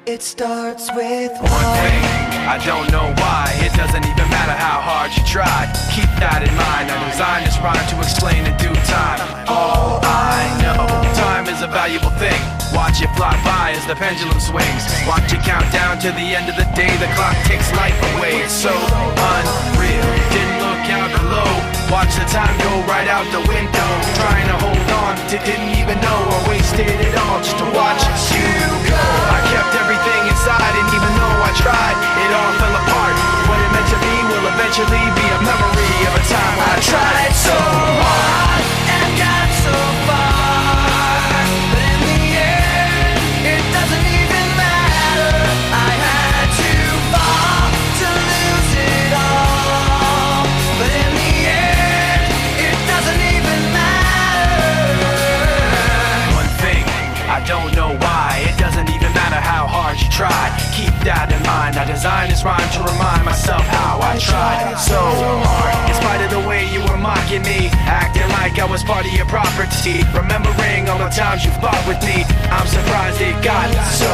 It starts with one thing, I don't know why. It doesn't even matter how hard you try. Keep that in mind. I designed this rhyme to explain in due time. All I know, time is a valuable thing. Watch it fly by as the pendulum swings. Watch it count down to the end of the day. The clock takes life away. It's so unreal. Didn't look out below. Watch the time go right out the window. Trying to hold on to didn't even know I wasted it all just to watch you go. I kept everything inside, and even though I tried, it all fell apart. What it meant to be will eventually be a memory of a time when I tried so hard and got so far, but in the end, it doesn't even matter. I had to fall to lose it all, but in the end, it doesn't even matter. One thing, I don't know why. It doesn't even matter how hard you try. Keep that in mind. I designed this rhyme to remind myself how I tried so hard. In spite of the way you were mocking me, acting like I was part of your property, remembering all the times you fought with me, I'm surprised it got so.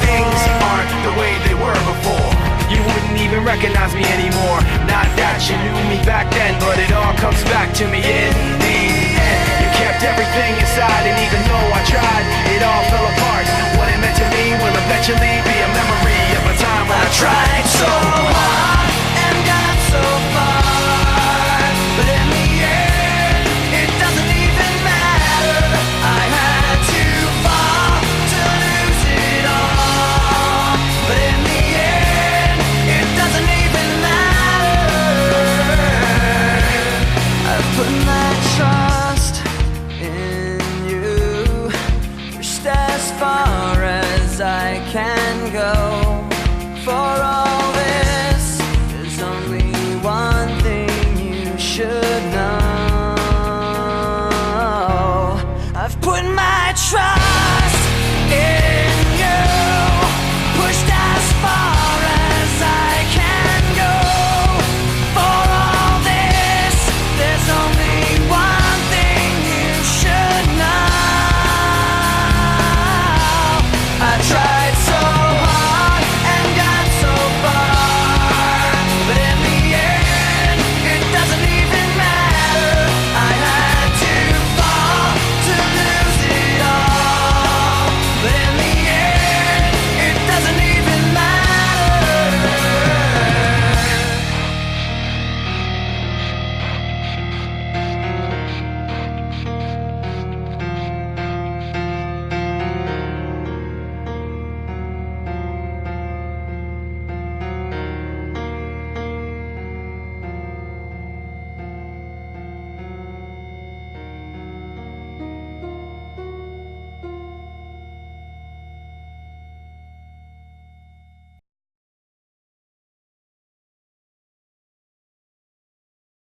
Things aren't the way they were before. You wouldn't even recognize me anymore. Not that you knew me back then, but it all comes back to me in the end. You kept everything inside, and even though I tried, it all fell apart. What it meant to me will eventually be a memory of a time when I tried so hard and got so far, but in the end, it doesn't even matter. I had to fall to lose it all, but in the end, it doesn't even matter. I've put my trust in you, pushed as far as I can go.